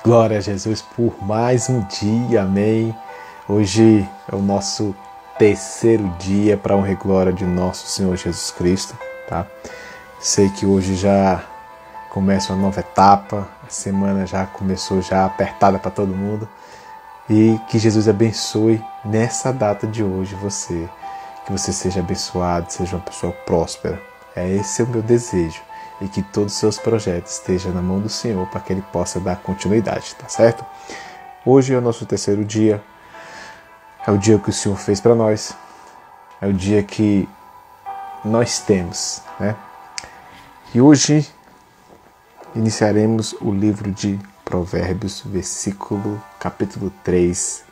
Glória a Jesus por mais um dia, amém. Hoje é o nosso terceiro dia para a honra e glória de nosso Senhor Jesus Cristo, tá? Sei que hoje já começa uma nova etapa, a semana já começou já apertada para todo mundo e que Jesus abençoe nessa data de hoje você, que você seja abençoado, seja uma pessoa próspera. Esse é o meu desejo. E que todos os seus projetos estejam na mão do Senhor para que Ele possa dar continuidade, tá certo? Hoje é o nosso terceiro dia, é o dia que o Senhor fez para nós, é o dia que nós temos, né? E hoje iniciaremos o livro de Provérbios, capítulo 3.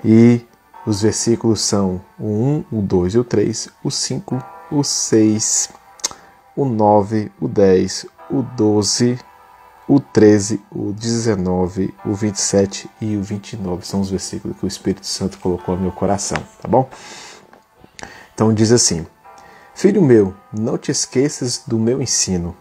E os versículos são o 1, o 2 e o 3, o 5, o 6... o 9, o 10, o 12, o 13, o 19, o 27 e o 29. São os versículos que o Espírito Santo colocou no meu coração, tá bom? Então diz assim: Filho meu, não te esqueças do meu ensino,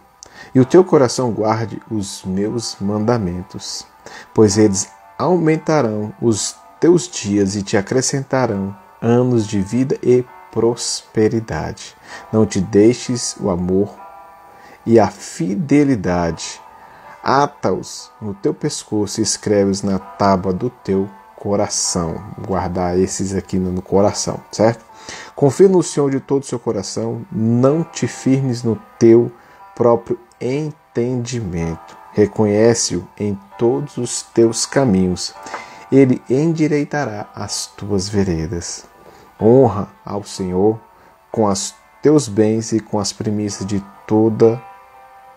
e o teu coração guarde os meus mandamentos, pois eles aumentarão os teus dias e te acrescentarão anos de vida e prosperidade. Não te deixes o amor e a fidelidade. Ata-os no teu pescoço e escreve-os na tábua do teu coração. Guardar esses aqui no coração, certo? Confia no Senhor de todo o seu coração. Não te firmes no teu próprio entendimento. Reconhece-o em todos os teus caminhos. Ele endireitará as tuas veredas. Honra ao Senhor com os teus bens e com as primícias de toda.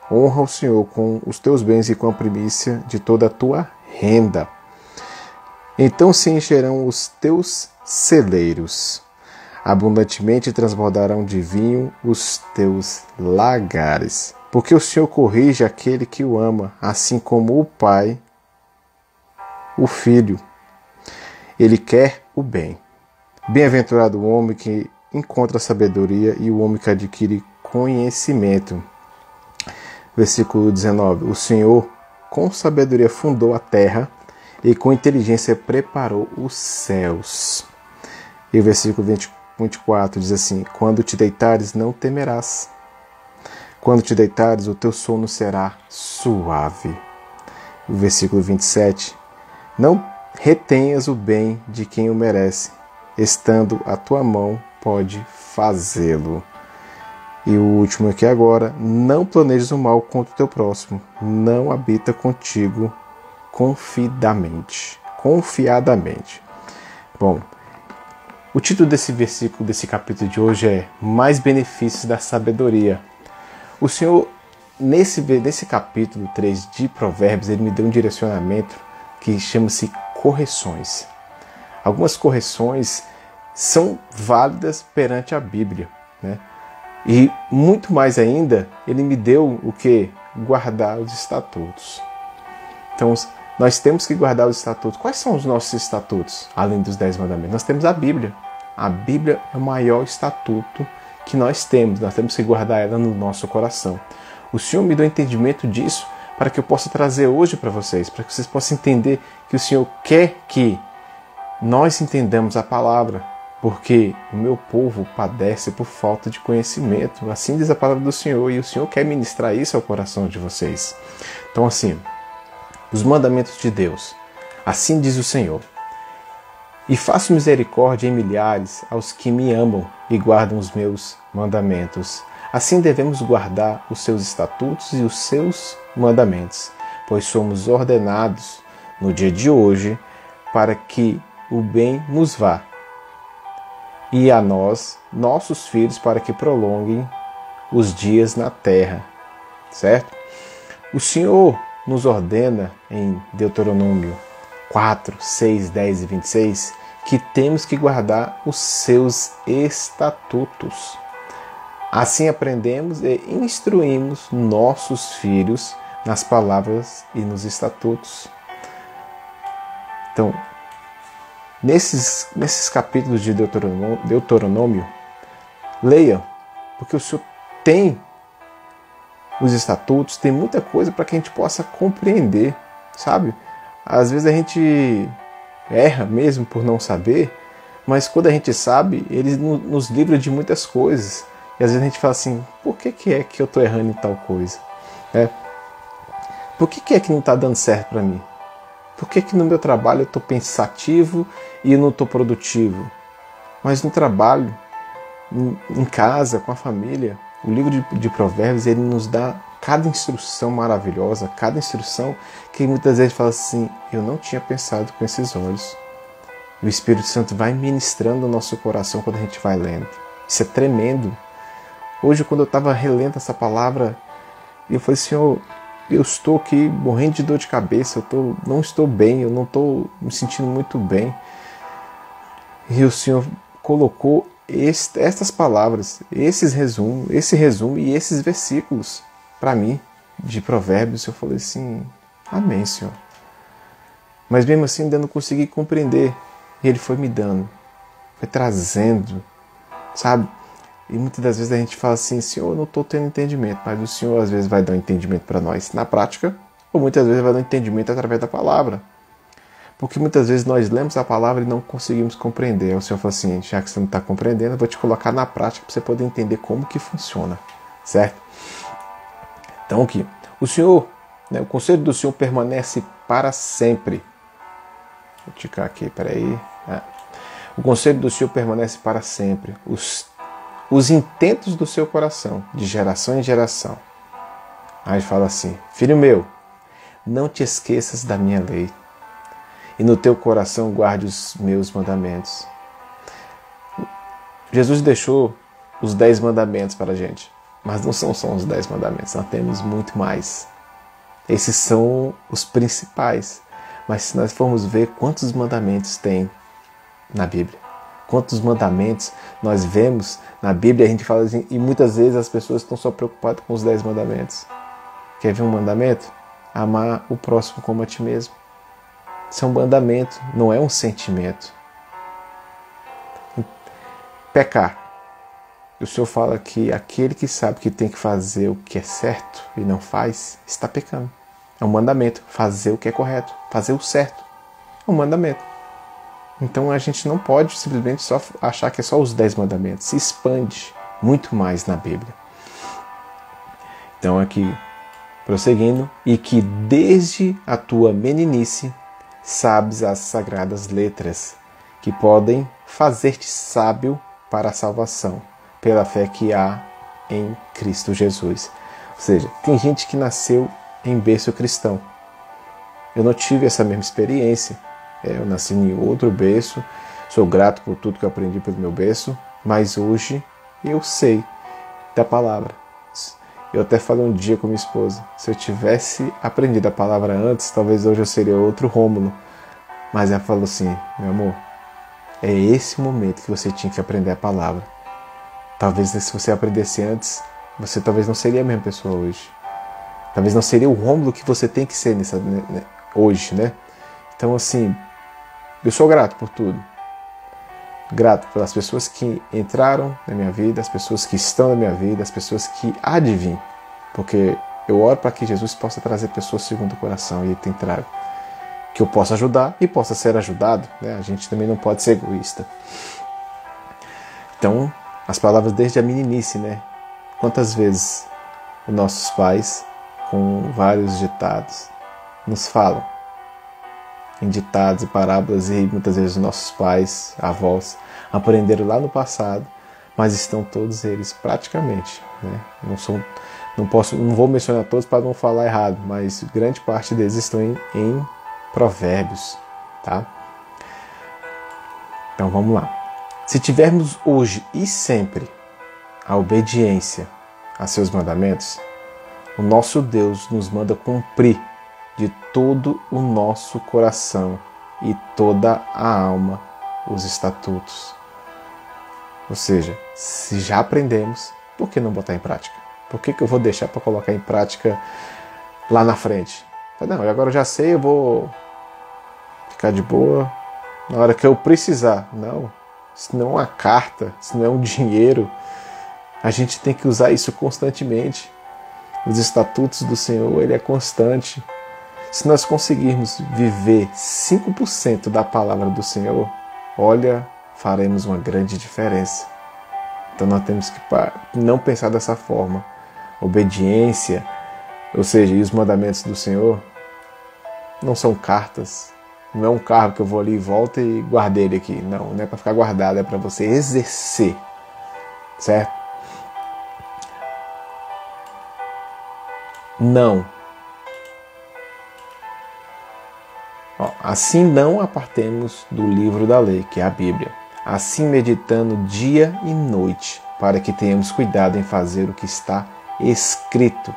Honra ao Senhor com os teus bens e com a primícia de toda a tua renda. Então se encherão os teus celeiros, abundantemente transbordarão de vinho os teus lagares. Porque o Senhor corrige aquele que o ama, assim como o Pai, o Filho. Ele quer o bem. Bem-aventurado o homem que encontra sabedoria e o homem que adquire conhecimento. Versículo 19. O Senhor com sabedoria fundou a terra e com inteligência preparou os céus. E o versículo 24 diz assim: Quando te deitares não temerás. Quando te deitares o teu sono será suave. O versículo 27. Não retenhas o bem de quem o merece. Estando a tua mão, pode fazê-lo. E o último aqui agora: não planejes o mal contra o teu próximo, não habita contigo confiadamente. Bom, o título desse versículo, desse capítulo de hoje é Mais benefícios da sabedoria. O Senhor, nesse capítulo 3 de Provérbios, Ele me deu um direcionamento que chama-se correções. Algumas correções são válidas perante a Bíblia, né? E muito mais ainda, ele me deu o que? Guardar os estatutos. Então, nós temos que guardar os estatutos. Quais são os nossos estatutos, além dos 10 mandamentos? Nós temos a Bíblia. A Bíblia é o maior estatuto que nós temos. Nós temos que guardar ela no nosso coração. O Senhor me deu entendimento disso para que eu possa trazer hoje para vocês, para que vocês possam entender que o Senhor quer que nós entendamos a palavra, porque o meu povo padece por falta de conhecimento. Assim diz a palavra do Senhor, e o Senhor quer ministrar isso ao coração de vocês. Então assim, os mandamentos de Deus, assim diz o Senhor: E faço misericórdia em milhares aos que me amam e guardam os meus mandamentos. Assim devemos guardar os seus estatutos e os seus mandamentos, pois somos ordenados no dia de hoje para que o bem nos vá, e a nós, nossos filhos, para que prolonguem os dias na terra, certo? O Senhor nos ordena em Deuteronômio 4, 6, 10 e 26 que temos que guardar os seus estatutos. Assim aprendemos e instruímos nossos filhos nas palavras e nos estatutos. Então, nesses capítulos de Deuteronômio, leia, porque o Senhor tem os estatutos, tem muita coisa para que a gente possa compreender. sabe? Às vezes a gente erra mesmo por não saber, mas quando a gente sabe, ele nos livra de muitas coisas. E às vezes a gente fala assim, por que é que eu estou errando em tal coisa? Por que é que não está dando certo para mim? Por que no meu trabalho eu estou pensativo e eu não estou produtivo? Mas no trabalho, em casa, com a família, o livro de Provérbios, ele nos dá cada instrução maravilhosa, cada instrução que muitas vezes fala assim, eu não tinha pensado com esses olhos. O Espírito Santo vai ministrando o nosso coração quando a gente vai lendo. Isso é tremendo. Hoje, quando eu estava relendo essa palavra, eu falei, Senhor, eu estou aqui morrendo de dor de cabeça, não estou bem, eu não estou me sentindo muito bem. E o Senhor colocou estas palavras, esse resumo e esses versículos para mim, de Provérbios. Eu falei assim, amém, Senhor. Mas mesmo assim ainda não consegui compreender. E Ele foi me dando, foi trazendo, sabe? E muitas das vezes a gente fala assim, Senhor, eu não estou tendo entendimento, mas o Senhor às vezes vai dar um entendimento para nós na prática, ou muitas vezes vai dar um entendimento através da palavra. Porque muitas vezes nós lemos a palavra e não conseguimos compreender. Aí o Senhor fala assim, já que você não está compreendendo, eu vou te colocar na prática para você poder entender como que funciona, certo? Então aqui, o Senhor, o conselho do Senhor permanece para sempre. Vou ticar aqui, peraí. O conselho do Senhor permanece para sempre. Os intentos do seu coração, de geração em geração. Aí fala assim, filho meu, não te esqueças da minha lei, e no teu coração guarde os meus mandamentos. Jesus deixou os 10 mandamentos para a gente, mas não são só os 10 mandamentos, nós temos muito mais. Esses são os principais, mas se nós formos ver quantos mandamentos tem na Bíblia, quantos mandamentos nós vemos na Bíblia, a gente fala assim, e muitas vezes as pessoas estão só preocupadas com os 10 mandamentos. Quer ver um mandamento? Amar o próximo como a ti mesmo. Isso é um mandamento, não é um sentimento. Pecar. O Senhor fala que aquele que sabe que tem que fazer o que é certo e não faz, está pecando. É um mandamento, fazer o que é correto, fazer o certo. É um mandamento. Então a gente não pode simplesmente só achar que é só os 10 mandamentos. Se expande muito mais na Bíblia. Então aqui, prosseguindo, e que desde a tua meninice sabes as sagradas letras, que podem fazer-te sábio para a salvação, pela fé que há em Cristo Jesus. Ou seja, tem gente que nasceu em berço cristão. Eu não tive essa mesma experiência. Eu nasci em outro berço, sou grato por tudo que eu aprendi pelo meu berço, mas hoje eu sei da palavra. Eu até falei um dia com minha esposa, se eu tivesse aprendido a palavra antes, talvez hoje eu seria outro Rômulo. Mas ela falou assim, meu amor, é esse momento que você tinha que aprender a palavra. Talvez se você aprendesse antes, você talvez não seria a mesma pessoa hoje. Talvez não seria o Rômulo que você tem que ser hoje, né? Então assim, eu sou grato por tudo. Grato pelas pessoas que entraram na minha vida, as pessoas que estão na minha vida, as pessoas que há de vir. Porque eu oro para que Jesus possa trazer pessoas segundo o coração, e Ele tem trago. Que eu possa ajudar e possa ser ajudado, né? A gente também não pode ser egoísta. Então, as palavras desde a meninice, né? Quantas vezes os nossos pais, com vários ditados, nos falam em ditados e parábolas, e muitas vezes os nossos pais, avós, aprenderam lá no passado, mas estão todos eles praticamente, né? Não vou mencionar todos para não falar errado, mas grande parte deles estão em Provérbios, tá? Então vamos lá. Se tivermos hoje e sempre a obediência a seus mandamentos, o nosso Deus nos manda cumprir de todo o nosso coração e toda a alma os estatutos. Ou seja, se já aprendemos, por que não botar em prática? Por que eu vou deixar para colocar em prática lá na frente? Não, agora eu já sei, eu vou ficar de boa na hora que eu precisar. Não, isso não é uma carta, isso não é um dinheiro. A gente tem que usar isso constantemente. Os estatutos do Senhor, Ele é constante. Se nós conseguirmos viver 5% da palavra do Senhor, olha, faremos uma grande diferença. Então nós temos que não pensar dessa forma. Obediência, ou seja, e os mandamentos do Senhor, não são cartas. Não é um carro que eu vou ali e volto e guardei ele aqui. Não é para ficar guardado, é para você exercer. Certo? Não. Assim não apartemos do livro da lei, que é a Bíblia. Assim meditando dia e noite, para que tenhamos cuidado em fazer o que está escrito.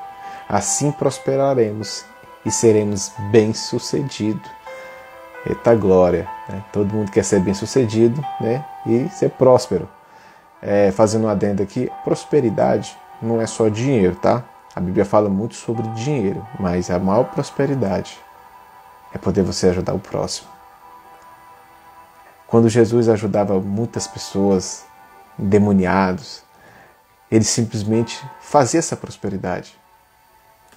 Assim prosperaremos e seremos bem-sucedidos. Eita glória! Né? Todo mundo quer ser bem-sucedido, né? E ser próspero. Fazendo um adendo aqui, prosperidade não é só dinheiro, tá? A Bíblia fala muito sobre dinheiro, mas a maior prosperidade é poder você ajudar o próximo. Quando Jesus ajudava muitas pessoas, endemoniados, ele simplesmente fazia essa prosperidade.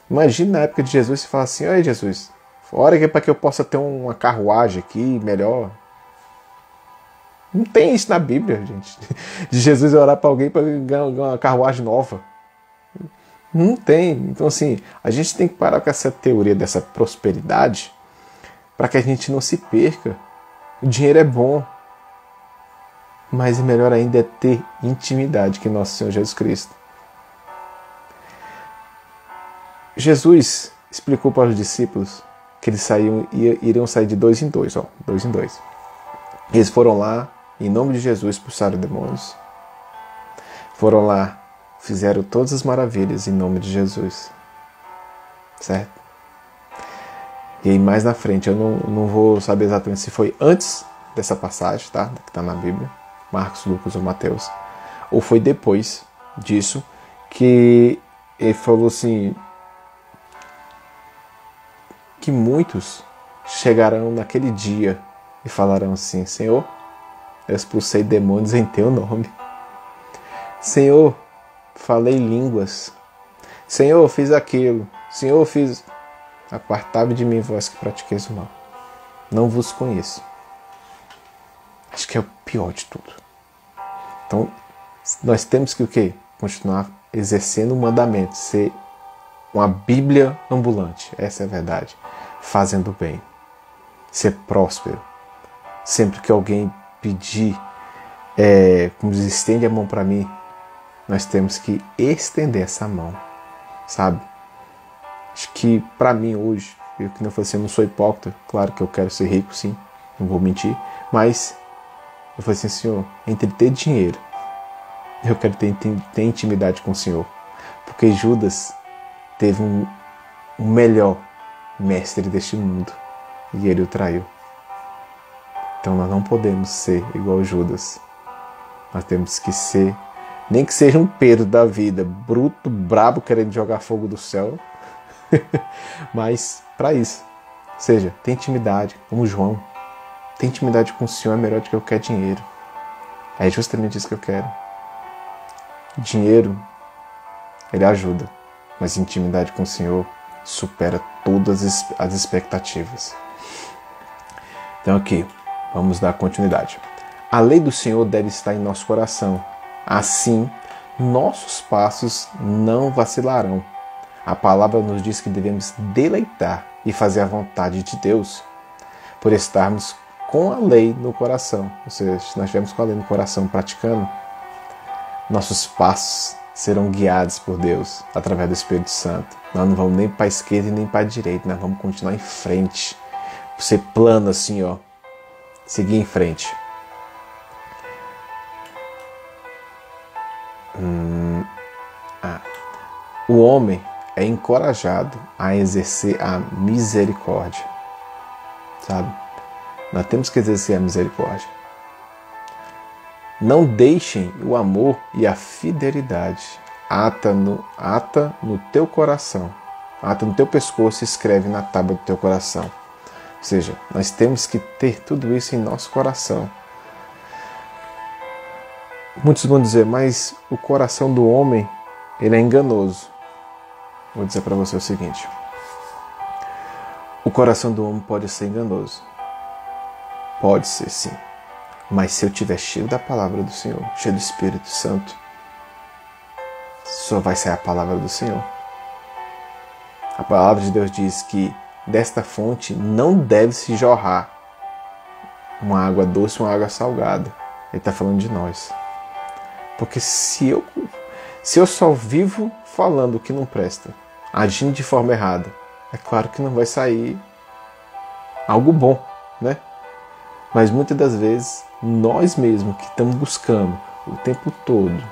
Imagina na época de Jesus você falar assim: olha Jesus, ora aqui para que eu possa ter uma carruagem aqui melhor. Não tem isso na Bíblia, gente. De Jesus orar para alguém para ganhar uma carruagem nova. Não tem. Então assim, a gente tem que parar com essa teoria dessa prosperidade para que a gente não se perca. O dinheiro é bom, mas melhor ainda é ter intimidade com nosso Senhor Jesus Cristo. Jesus explicou para os discípulos que eles iriam sair de 2 em 2, 2 em 2. Eles foram lá, em nome de Jesus, expulsaram demônios. Foram lá, fizeram todas as maravilhas em nome de Jesus. Certo? E aí mais na frente, eu não vou saber exatamente se foi antes dessa passagem, tá? Que está na Bíblia, Marcos, Lucas ou Mateus, ou foi depois disso que ele falou assim, que muitos chegarão naquele dia e falarão assim: Senhor, eu expulsei demônios em teu nome. Senhor, falei línguas. Senhor, fiz aquilo. Senhor, fiz... Apartai-me de mim, vós que pratiqueis o mal. Não vos conheço. Acho que é o pior de tudo. Então, nós temos que o quê? Continuar exercendo o mandamento, ser uma Bíblia ambulante. Essa é a verdade. Fazendo bem. Ser próspero. Sempre que alguém pedir, como diz, estende a mão para mim, nós temos que estender essa mão, sabe? Acho que para mim hoje, eu que não falei assim, eu não sou hipócrita, claro que eu quero ser rico, sim, não vou mentir, mas eu falei assim: Senhor, entre ter dinheiro, eu quero ter intimidade com o Senhor, porque Judas teve um melhor mestre deste mundo e ele o traiu. Então nós não podemos ser igual Judas, nós temos que ser, nem que seja um Pedro da vida, bruto, brabo, querendo jogar fogo do céu, mas para isso, ou seja, tem intimidade, como João, tem intimidade com o Senhor é melhor do que eu quero dinheiro. É justamente isso que eu quero. Dinheiro, ele ajuda, mas intimidade com o Senhor supera todas as expectativas. Então aqui, vamos dar continuidade. A lei do Senhor deve estar em nosso coração. Assim, nossos passos não vacilarão. A palavra nos diz que devemos deleitar e fazer a vontade de Deus por estarmos com a lei no coração. Ou seja, se nós estivermos com a lei no coração praticando, nossos passos serão guiados por Deus através do Espírito Santo. Nós não vamos nem para a esquerda e nem para a direita, nós vamos continuar em frente. Ser plano assim, ó. Seguir em frente. O homem é encorajado a exercer a misericórdia. Sabe? Nós temos que exercer a misericórdia. Não deixem o amor e a fidelidade. Ata no teu coração. Ata no teu pescoço e escreve na tábua do teu coração. Ou seja, nós temos que ter tudo isso em nosso coração. Muitos vão dizer, mas o coração do homem, ele é enganoso. Vou dizer para você o seguinte. O coração do homem pode ser enganoso. Pode ser, sim. Mas se eu estiver cheio da palavra do Senhor, cheio do Espírito Santo, só vai ser a palavra do Senhor. A palavra de Deus diz que desta fonte não deve se jorrar uma água doce, uma água salgada. Ele está falando de nós. Porque se eu só vivo falando o que não presta, agindo de forma errada, é claro que não vai sair algo bom, né? Mas muitas das vezes, nós mesmos que estamos buscando o tempo todo,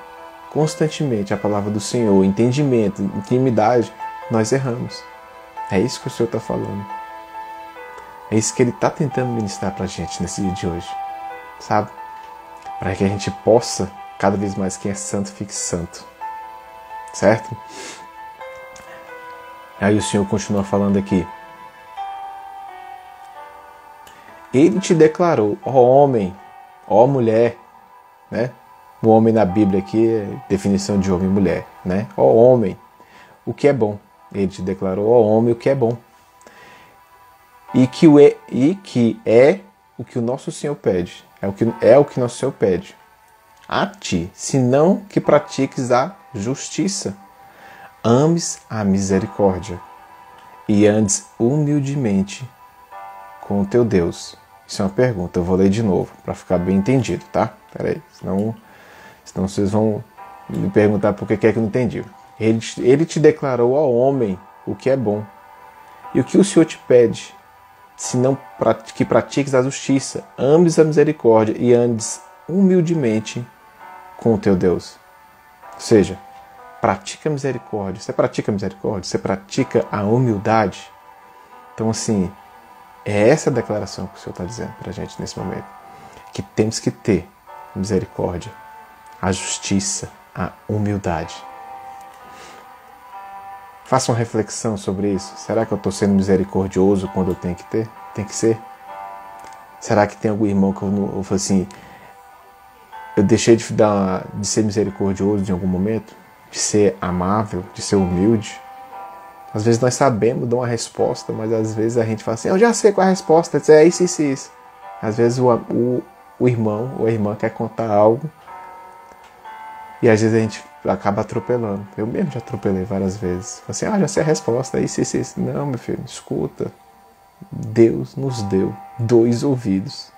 constantemente, a palavra do Senhor, entendimento, intimidade, nós erramos. É isso que o Senhor está falando. É isso que Ele está tentando ministrar para a gente nesse dia de hoje. Sabe? Para que a gente possa, cada vez mais, quem é santo, fique santo. Certo? Aí o Senhor continua falando aqui. Ele te declarou, ó homem, ó mulher, né? O homem na Bíblia aqui é definição de homem e mulher, né? Ó homem, o que é bom. Ele te declarou, ó homem, o que é bom. E que é o que o nosso Senhor pede. É o que nosso Senhor pede. A ti, senão que pratiques a justiça. Ames a misericórdia. E andes humildemente com o teu Deus. Isso é uma pergunta, eu vou ler de novo, para ficar bem entendido, tá? Peraí, senão vocês vão me perguntar por que é que eu não entendi. Ele te declarou ao homem o que é bom. E o que o Senhor te pede? Senão que pratiques a justiça, ames a misericórdia e andes humildemente com o teu Deus. Ou seja, pratica a misericórdia. Você pratica a misericórdia? Você pratica a humildade? Então, assim, é essa a declaração que o Senhor está dizendo para a gente nesse momento. Que temos que ter misericórdia, a justiça, a humildade. Faça uma reflexão sobre isso. Será que eu estou sendo misericordioso quando eu tenho que ter? Tem que ser? Será que tem algum irmão que eu falo assim, eu deixei de ser misericordioso em algum momento? De ser amável, de ser humilde? Às vezes nós sabemos dar uma resposta, mas às vezes a gente fala assim, eu já sei qual é a resposta, é isso, isso, isso. Às vezes o irmão ou a irmã quer contar algo e às vezes a gente acaba atropelando. Eu mesmo já atropelei várias vezes. Assim, já sei a resposta, isso, isso, isso. Não, meu filho, escuta. Deus nos deu 2 ouvidos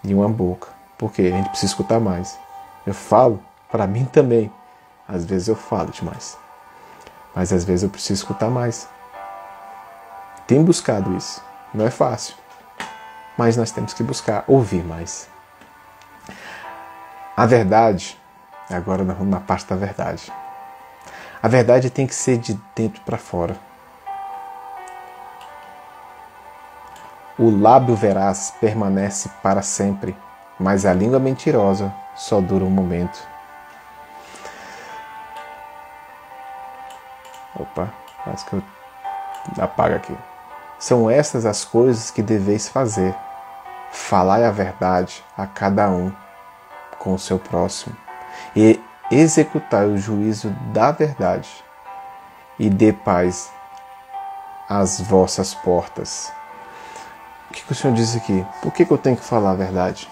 e uma boca. Por quê? A gente precisa escutar mais. Eu falo, para mim também. Às vezes eu falo demais. Mas às vezes eu preciso escutar mais. Tenho buscado isso. Não é fácil. Mas nós temos que buscar ouvir mais. A verdade, agora nós vamos na parte da verdade. A verdade tem que ser de dentro para fora. O lábio veraz permanece para sempre, mas a língua mentirosa só dura um momento. Opa, acho que eu apago aqui. São estas as coisas que deveis fazer. Falai a verdade a cada um com o seu próximo. E executai o juízo da verdade. E dê paz às vossas portas. O que o Senhor diz aqui? Por que eu tenho que falar a verdade?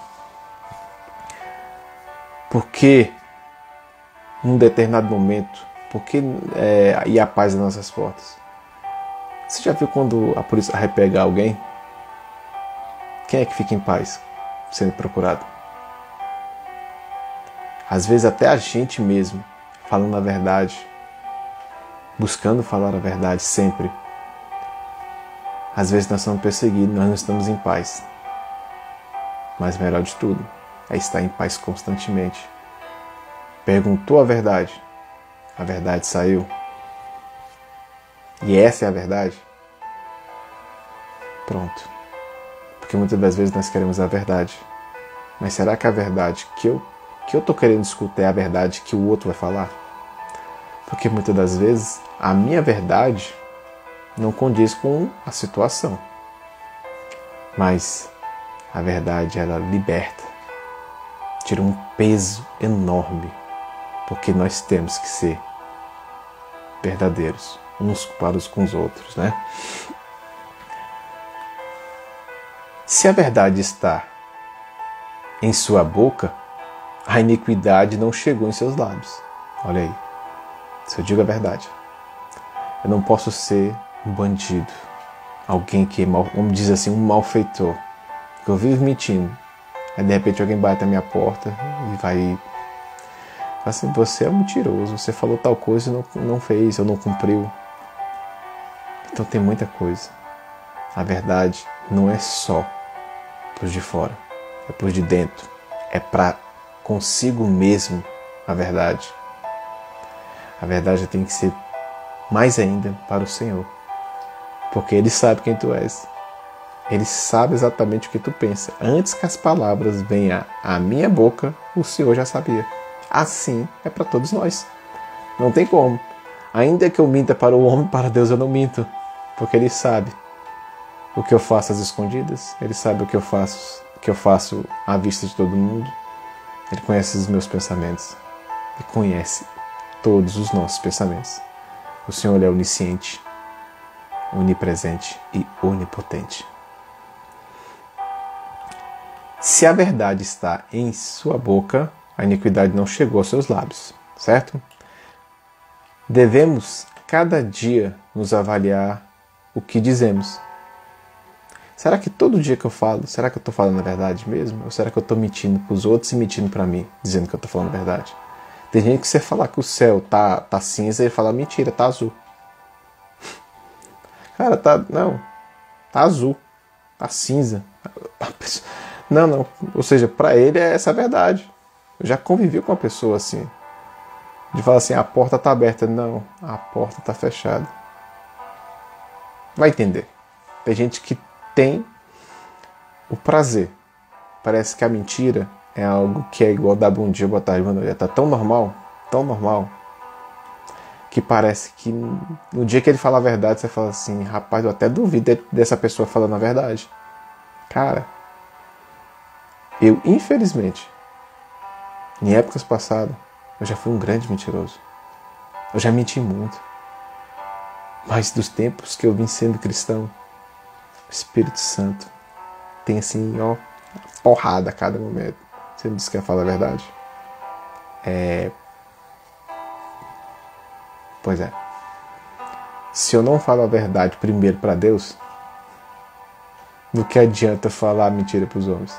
Porque num determinado momento, e a paz às nossas portas? Você já viu quando a polícia vai pegar alguém? Quem é que fica em paz sendo procurado? Às vezes até a gente mesmo, falando a verdade, buscando falar a verdade sempre. Às vezes nós somos perseguidos, nós não estamos em paz. Mas melhor de tudo é estar em paz constantemente. Perguntou a verdade saiu. E essa é a verdade? Pronto. Porque muitas das vezes nós queremos a verdade. Mas será que a verdade que eu estou querendo escutar é a verdade que o outro vai falar? Porque muitas das vezes a minha verdade não condiz com a situação. Mas a verdade, ela liberta. Tira um peso enorme. Porque nós temos que ser verdadeiros uns para os com os outros, né? Se a verdade está em sua boca, a iniquidade não chegou em seus lábios. Olha aí. Se eu digo a verdade, eu não posso ser um bandido, alguém que é vamos dizer assim, um malfeitor, que eu vivo mentindo. Aí de repente alguém bate na minha porta e vai assim, você é um mentiroso, você falou tal coisa e não fez, ou não cumpriu. Então tem muita coisa. A verdade não é só pros de fora, é pros de dentro. É para consigo mesmo a verdade. A verdade tem que ser mais ainda para o Senhor. Porque Ele sabe quem tu és. Ele sabe exatamente o que tu pensa. Antes que as palavras venham à minha boca, o Senhor já sabia. Assim é para todos nós. Não tem como. Ainda que eu minta para o homem, para Deus eu não minto. Porque Ele sabe o que eu faço às escondidas. Ele sabe o que eu faço à vista de todo mundo. Ele conhece os meus pensamentos. Ele conhece todos os nossos pensamentos. O Senhor é onisciente, onipresente e onipotente. Se a verdade está em sua boca, a iniquidade não chegou aos seus lábios, certo? Devemos, cada dia, nos avaliar o que dizemos. Será que todo dia que eu falo, será que eu estou falando a verdade mesmo? Ou será que eu estou mentindo para os outros e mentindo para mim, dizendo que eu estou falando a verdade? Tem gente que você falar que o céu tá cinza e fala mentira, tá azul. Cara, tá azul, tá cinza. Não, ou seja, para ele é essa a verdade. Eu já convivi com uma pessoa assim, de falar assim, a porta tá aberta. Não, a porta tá fechada. Vai entender. Tem gente que tem o prazer. Parece que a mentira é algo que é igual dar bom dia, boa tarde, boa noite. Tá tão normal, que parece que no dia que ele fala a verdade, você fala assim, rapaz, eu até duvido dessa pessoa falando a verdade. Cara, eu, infelizmente, em épocas passadas, eu já fui um grande mentiroso. Eu já menti muito. Mas dos tempos que eu vim sendo cristão, o Espírito Santo tem assim, porrada a cada momento. Você não disse que ia falar a verdade? Pois é. Se eu não falo a verdade primeiro para Deus, do que adianta falar mentira para os homens?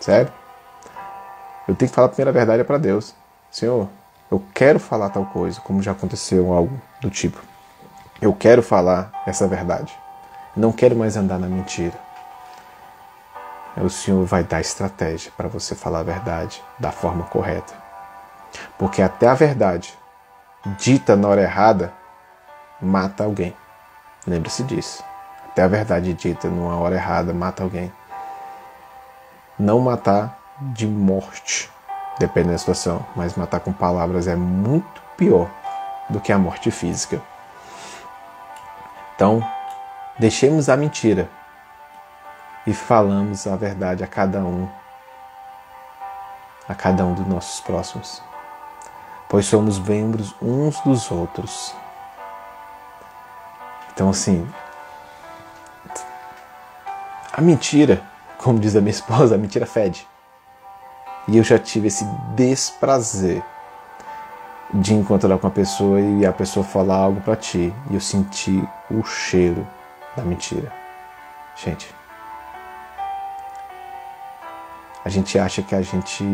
Sério? Eu tenho que falar a primeira verdade para Deus. Senhor, eu quero falar tal coisa, como já aconteceu algo do tipo. Eu quero falar essa verdade. Não quero mais andar na mentira. O Senhor vai dar estratégia para você falar a verdade da forma correta. Porque até a verdade dita na hora errada mata alguém. Lembre-se disso. Até a verdade dita numa hora errada mata alguém. Não matar de morte, dependendo da situação, mas matar com palavras é muito pior do que a morte física. Então, deixemos a mentira e falamos a verdade a cada um dos nossos próximos, pois somos membros uns dos outros. Então, assim, a mentira, como diz a minha esposa, a mentira fede. E eu já tive esse desprazer de encontrar com a pessoa e a pessoa falar algo pra ti e eu senti o cheiro da mentira. Gente, a gente acha que a gente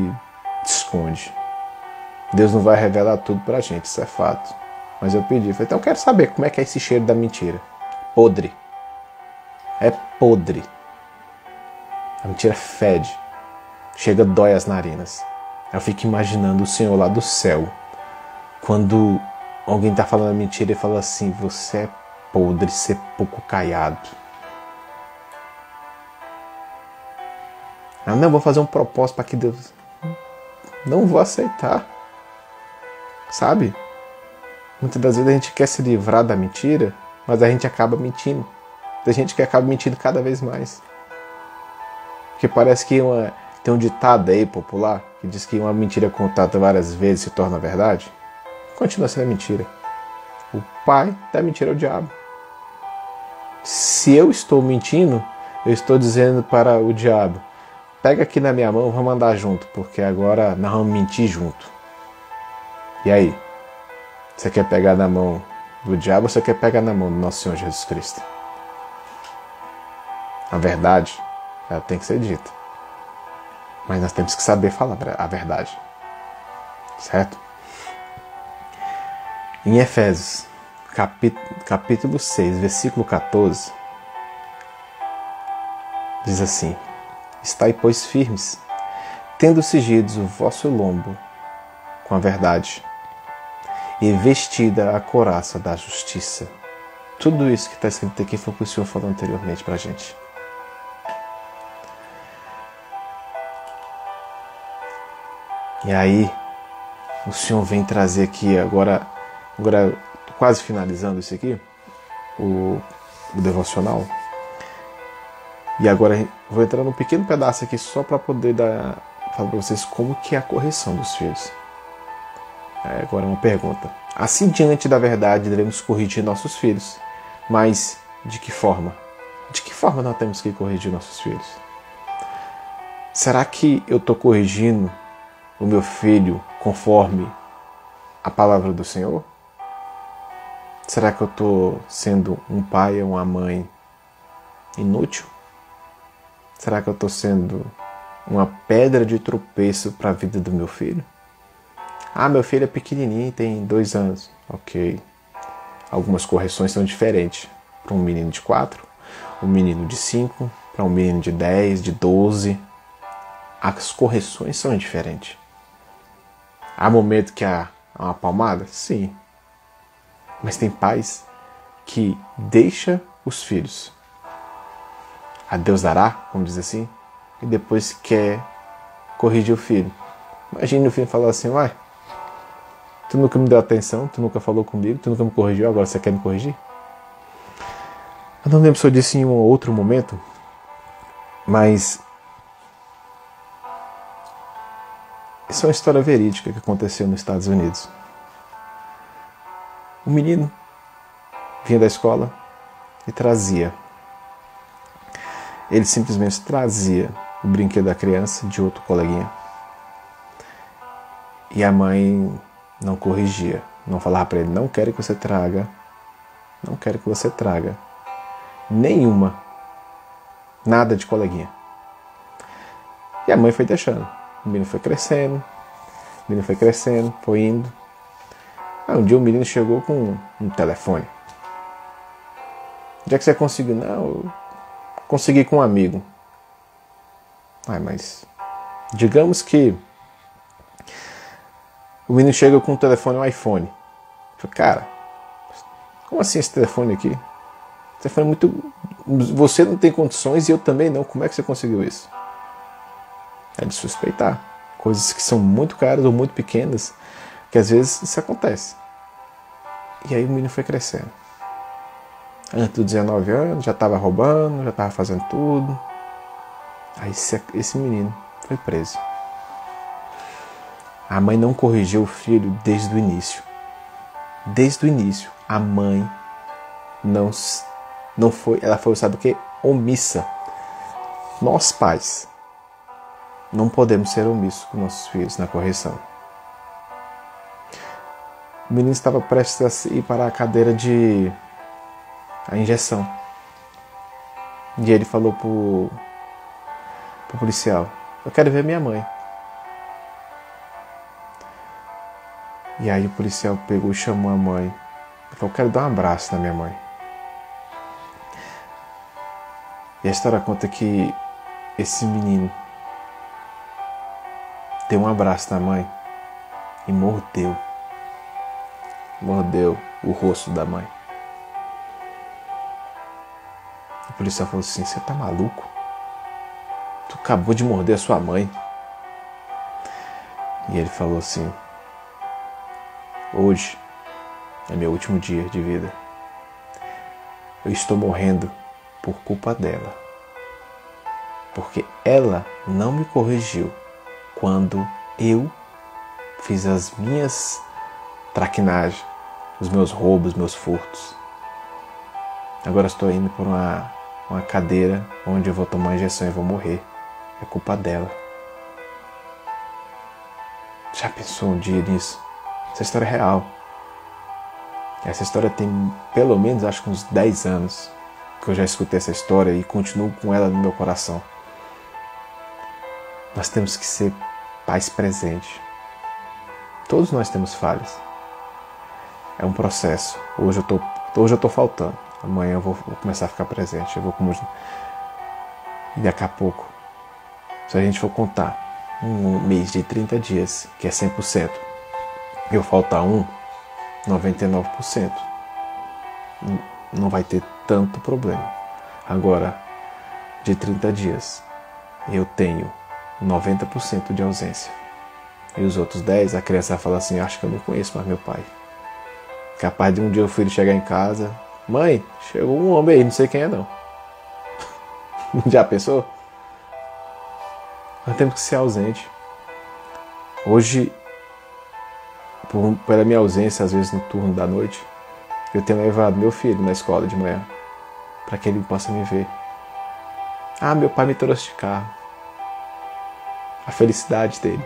esconde. Deus não vai revelar tudo pra gente, isso é fato. Mas eu pedi, falei, então eu quero saber como é que é esse cheiro da mentira. Podre. É podre. A mentira fede. Chega, dói as narinas. Eu fico imaginando o Senhor lá do céu. Quando alguém está falando a mentira e fala assim, você é podre, sepulcro caiado. Ah, não, vou fazer um propósito para que Deus... Não vou aceitar. Sabe? Muitas das vezes a gente quer se livrar da mentira, mas a gente acaba mentindo. Tem gente que acaba mentindo cada vez mais. Porque parece que tem um ditado aí popular que diz que uma mentira contada várias vezes se torna verdade. Continua sendo mentira. O pai da mentira é o diabo. Se se eu estou mentindo, eu estou dizendo para o diabo, pega aqui na minha mão, vamos andar junto, porque agora nós vamos mentir junto. E aí? Você quer pegar na mão do diabo ou você quer pegar na mão do nosso Senhor Jesus Cristo? A verdade, ela tem que ser dita. Mas nós temos que saber falar a verdade. Certo? Em Efésios, capítulo 6, versículo 14, diz assim: estai, pois, firmes, tendo cingidos o vosso lombo com a verdade, e vestida a couraça da justiça. Tudo isso que está escrito aqui foi o que o Senhor falou anteriormente para a gente. E aí, o Senhor vem trazer aqui, agora quase finalizando isso aqui, o devocional. E agora vou entrar num pequeno pedaço aqui só para poder falar para vocês como que é a correção dos filhos. Agora uma pergunta. Assim, diante da verdade, devemos corrigir nossos filhos. Mas de que forma? De que forma nós temos que corrigir nossos filhos? Será que eu estou corrigindo o meu filho conforme a palavra do Senhor? Será que eu estou sendo um pai ou uma mãe inútil? Será que eu estou sendo uma pedra de tropeço para a vida do meu filho? Ah, meu filho é pequenininho, tem 2 anos. Ok. Algumas correções são diferentes. Para um menino de 4, um menino de 5, para um menino de 10, de 12. As correções são diferentes. Há momento que há uma palmada? Sim. Mas tem pais que deixam os filhos a Deus dará, como diz assim, e depois quer corrigir o filho. Imagine o filho falar assim: uai, tu nunca me deu atenção, tu nunca falou comigo, tu nunca me corrigiu, agora você quer me corrigir? Eu não lembro se eu disse em um outro momento, mas isso é uma história verídica que aconteceu nos Estados Unidos. O menino vinha da escola e trazia. Ele simplesmente trazia o brinquedo da criança de outro coleguinha. E a mãe não corrigia. Não falava para ele: não quero que você traga. Não quero que você traga nenhuma. Nada de coleguinha. E a mãe foi deixando. O menino foi crescendo. O menino foi crescendo. Foi indo. Um dia o menino chegou com um telefone. Onde é que você conseguiu? Não, eu consegui com um amigo. Mas digamos que o menino chega com um telefone, um iPhone. Eu falei: cara, como assim esse telefone aqui? Esse telefone é muito... Você não tem condições e eu também não. Como é que você conseguiu isso? É de suspeitar. Coisas que são muito caras ou muito pequenas, que às vezes isso acontece. E aí o menino foi crescendo. Antes dos 19 anos, já estava roubando, já estava fazendo tudo. Aí esse menino foi preso. A mãe não corrigiu o filho desde o início. Desde o início, a mãe não foi, ela foi, sabe o quê? Omissa. Nós pais não podemos ser omissos com nossos filhos na correção. O menino estava prestes a ir para a cadeira de a injeção. E ele falou pro policial: eu quero ver minha mãe. E aí o policial pegou e chamou a mãe. Ele falou: eu quero dar um abraço na minha mãe. E a história conta que esse menino deu um abraço na mãe e mordeu o rosto da mãe. O policial falou assim: você tá maluco? Tu acabou de morder a sua mãe. E ele falou assim: hoje é meu último dia de vida. Eu estou morrendo por culpa dela. Porque ela não me corrigiu quando eu fiz as minhas traquinagens, os meus roubos, meus furtos. Agora estou indo por uma uma cadeira onde eu vou tomar injeção e vou morrer. É culpa dela. Já pensou um dia nisso? Essa história é real. Essa história tem pelo menos, acho que uns 10 anos que eu já escutei essa história e continuo com ela no meu coração. Nós temos que ser pais presentes. Todos nós temos falhas. É um processo. Hoje eu tô faltando. Amanhã eu vou começar a ficar presente. E daqui a pouco, se a gente for contar um mês de 30 dias, que é 100%, e eu faltar 99%, não vai ter tanto problema. Agora, de 30 dias, eu tenho 90% de ausência. E os outros 10, a criança fala assim, acho que eu não conheço mais meu pai. Capaz de um dia o filho chegar em casa, mãe, chegou um homem aí, não sei quem é não. Já pensou? Nós temos que ser ausente. Hoje, pela minha ausência, às vezes no turno da noite, eu tenho levado meu filho na escola de manhã, para que ele possa me ver. Ah, meu pai me trouxe de carro. A felicidade dele.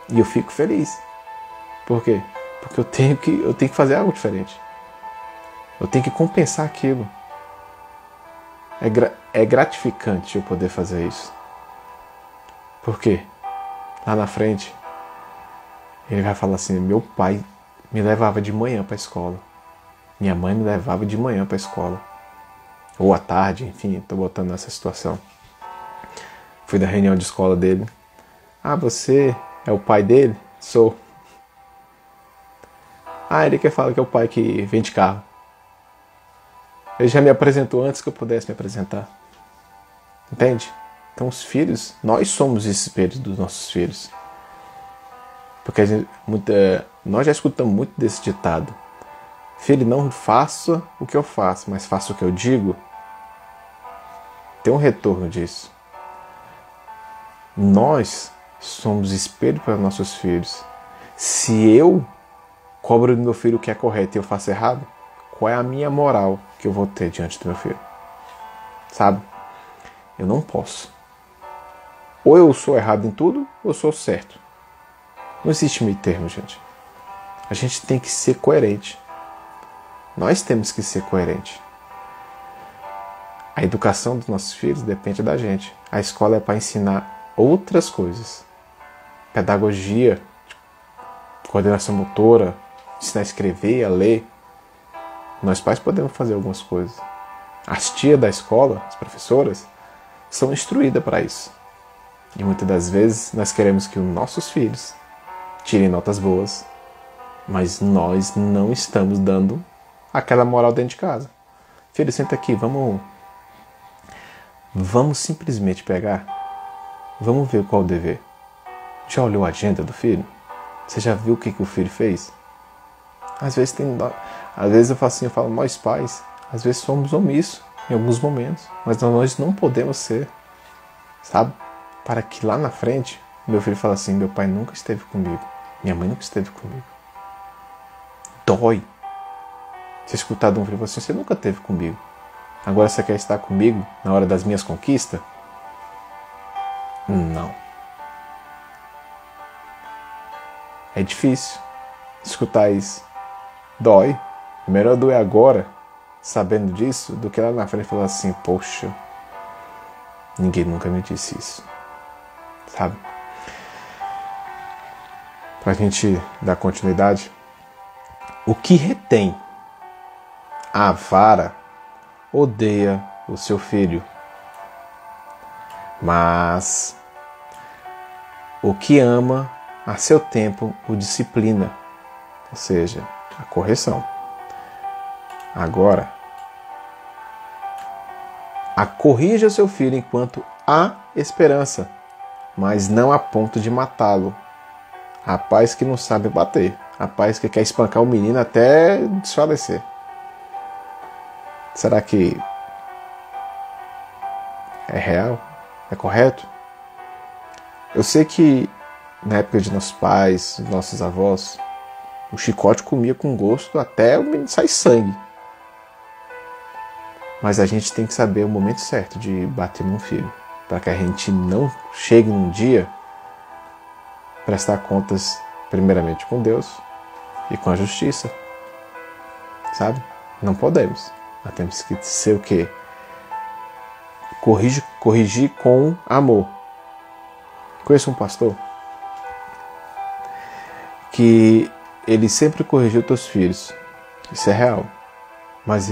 E eu fico feliz. Por quê? Porque eu tenho que fazer algo diferente. Eu tenho que compensar aquilo. É gratificante eu poder fazer isso. Por quê? Lá na frente, ele vai falar assim, meu pai me levava de manhã para a escola. Minha mãe me levava de manhã para a escola. Ou à tarde, enfim, estou botando nessa situação. Fui da reunião de escola dele. Ah, você é o pai dele? Sou. Ah, ele quer falar que é o pai que vem de carro. Ele já me apresentou antes que eu pudesse me apresentar. Entende? Então os filhos, nós somos os espelhos dos nossos filhos. Porque nós já escutamos muito desse ditado. Filho, não faça o que eu faço, mas faça o que eu digo. Tem um retorno disso. Nós somos espelho para nossos filhos. Se eu cobro do meu filho o que é correto e eu faço errado, qual é a minha moral que eu vou ter diante do meu filho? Sabe? Eu não posso. Ou eu sou errado em tudo, ou eu sou certo. Não existe meio termo, gente. A gente tem que ser coerente. Nós temos que ser coerentes. A educação dos nossos filhos depende da gente. A escola é para ensinar outras coisas. Pedagogia, coordenação motora, ensinar a escrever, a ler. Nós pais podemos fazer algumas coisas. As tias da escola, as professoras, são instruídas para isso. E muitas das vezes nós queremos que os nossos filhos tirem notas boas, mas nós não estamos dando aquela moral dentro de casa. Filho, senta aqui, vamos simplesmente pegar, vamos ver qual o dever. Já olhou a agenda do filho? Você já viu o que o filho fez? Às vezes eu falo, nós pais, às vezes somos omissos em alguns momentos, mas nós não podemos ser, sabe? Para que lá na frente, meu filho fale assim, meu pai nunca esteve comigo, minha mãe nunca esteve comigo. Dói. Você escutar de um filho assim, você nunca esteve comigo. Agora você quer estar comigo na hora das minhas conquistas? Não. É difícil escutar isso. Dói. É melhor doer agora, sabendo disso, do que lá na frente falar assim, poxa, ninguém nunca me disse isso. Sabe? Pra gente dar continuidade, o que retém a vara odeia o seu filho, mas o que ama a seu tempo o disciplina, ou seja, a correção. Agora, corrija seu filho enquanto há esperança, mas não a ponto de matá-lo. Rapaz que não sabe bater, rapaz que quer espancar o menino até desfalecer. Será que é real? É correto? Eu sei que na época de nossos pais, nossos avós, o chicote comia com gosto até o menino sair sangue. Mas a gente tem que saber o momento certo de bater num filho, para que a gente não chegue num dia prestar contas primeiramente com Deus e com a justiça, sabe? Não podemos. Nós temos que ser o quê? Corrigir com amor. Conheço um pastor que ele sempre corrigiu teus filhos. Isso é real. Mas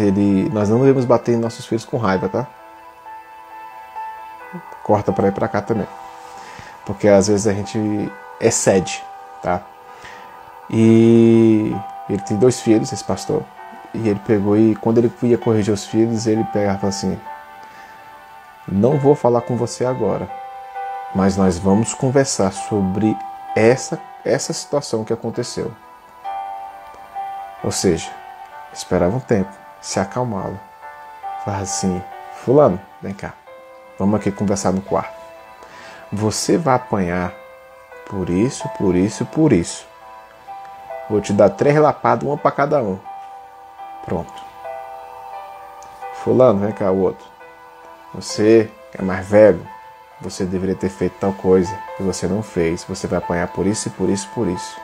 nós não devemos bater em nossos filhos com raiva, tá? Corta para ir para cá também. Porque às vezes a gente excede, tá? E ele tem 2 filhos, esse pastor. E ele pegou e quando ele ia corrigir os filhos, ele pegava assim: não vou falar com você agora, mas nós vamos conversar sobre essa situação que aconteceu. Ou seja, esperava um tempo, se acalmá-lo. Falava assim: fulano, vem cá, vamos aqui conversar no quarto. Você vai apanhar por isso, por isso, por isso. Vou te dar 3 lapadas, uma para cada um. Pronto. Fulano, vem cá, o outro. Você é mais velho, você deveria ter feito tal coisa e você não fez. Você vai apanhar por isso e por isso, por isso.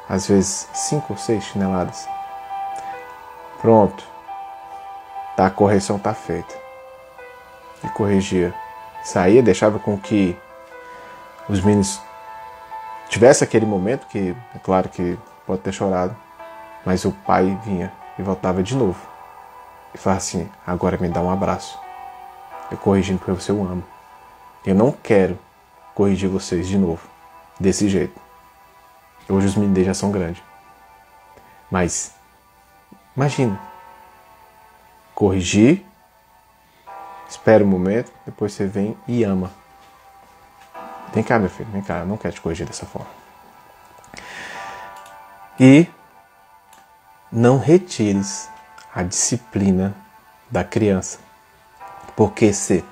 Às vezes 5 ou 6 chineladas. Pronto. A correção está feita. E corrigia. Saía, deixava com que os meninos tivessem aquele momento, que é claro que pode ter chorado, mas o pai vinha e voltava de novo. E falava assim: agora me dá um abraço. Eu corrigindo porque você o ama. Eu não quero corrigir vocês de novo, desse jeito. Hoje os meninos já são grandes. Mas, imagina, corrigir, espera um momento, depois você vem e ama. Vem cá, meu filho, vem cá, eu não quero te corrigir dessa forma. E não retires a disciplina da criança. Porque se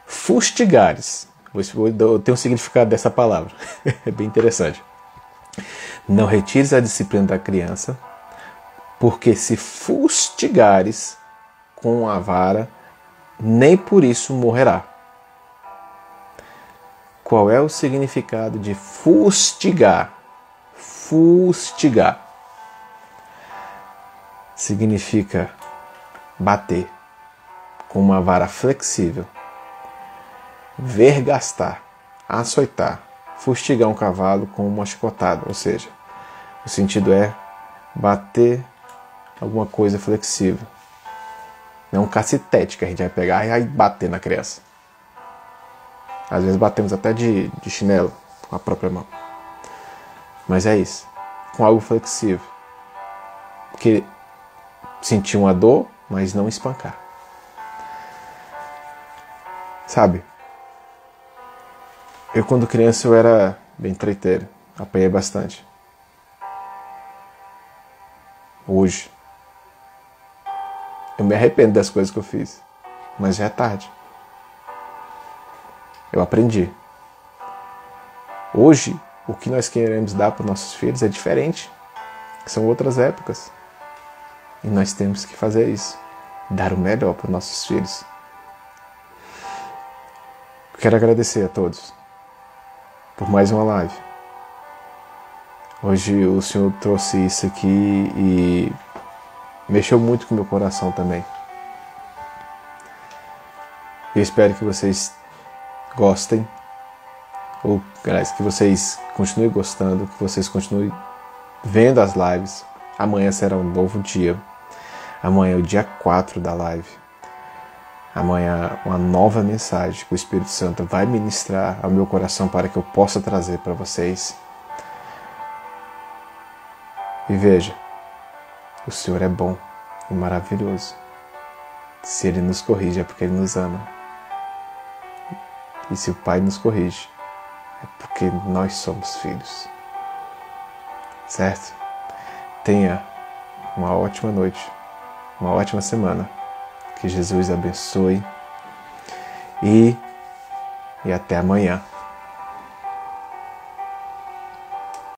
fustigares, eu tenho um significado dessa palavra, é bem interessante. Não retires a disciplina da criança, porque se fustigares com a vara, nem por isso morrerá. Qual é o significado de fustigar? Fustigar significa bater com uma vara flexível, vergastar, açoitar, fustigar um cavalo com uma chicotada, ou seja, o sentido é bater alguma coisa flexível. Não é um cacetete que a gente vai pegar e vai bater na criança. Às vezes batemos até de chinelo com a própria mão. Mas é isso, com algo flexível. Porque sentir uma dor, mas não espancar. Sabe? Eu quando criança eu era bem treiteiro, apanhei bastante. Hoje, eu me arrependo das coisas que eu fiz, mas já é tarde. Eu aprendi. Hoje, o que nós queremos dar para os nossos filhos é diferente. São outras épocas. E nós temos que fazer isso. Dar o melhor para os nossos filhos. Quero agradecer a todos por mais uma live. Hoje o Senhor trouxe isso aqui e mexeu muito com o meu coração também. Eu espero que vocês gostem, ou aliás, que vocês continuem gostando, que vocês continuem vendo as lives. Amanhã será um novo dia. Amanhã é o dia 4 da live. Amanhã uma nova mensagem que o Espírito Santo vai ministrar ao meu coração para que eu possa trazer para vocês. E veja, o Senhor é bom e maravilhoso. Se Ele nos corrige é porque Ele nos ama. E se o Pai nos corrige, é porque nós somos filhos. Certo? Tenha uma ótima noite, uma ótima semana. Que Jesus abençoe e até amanhã.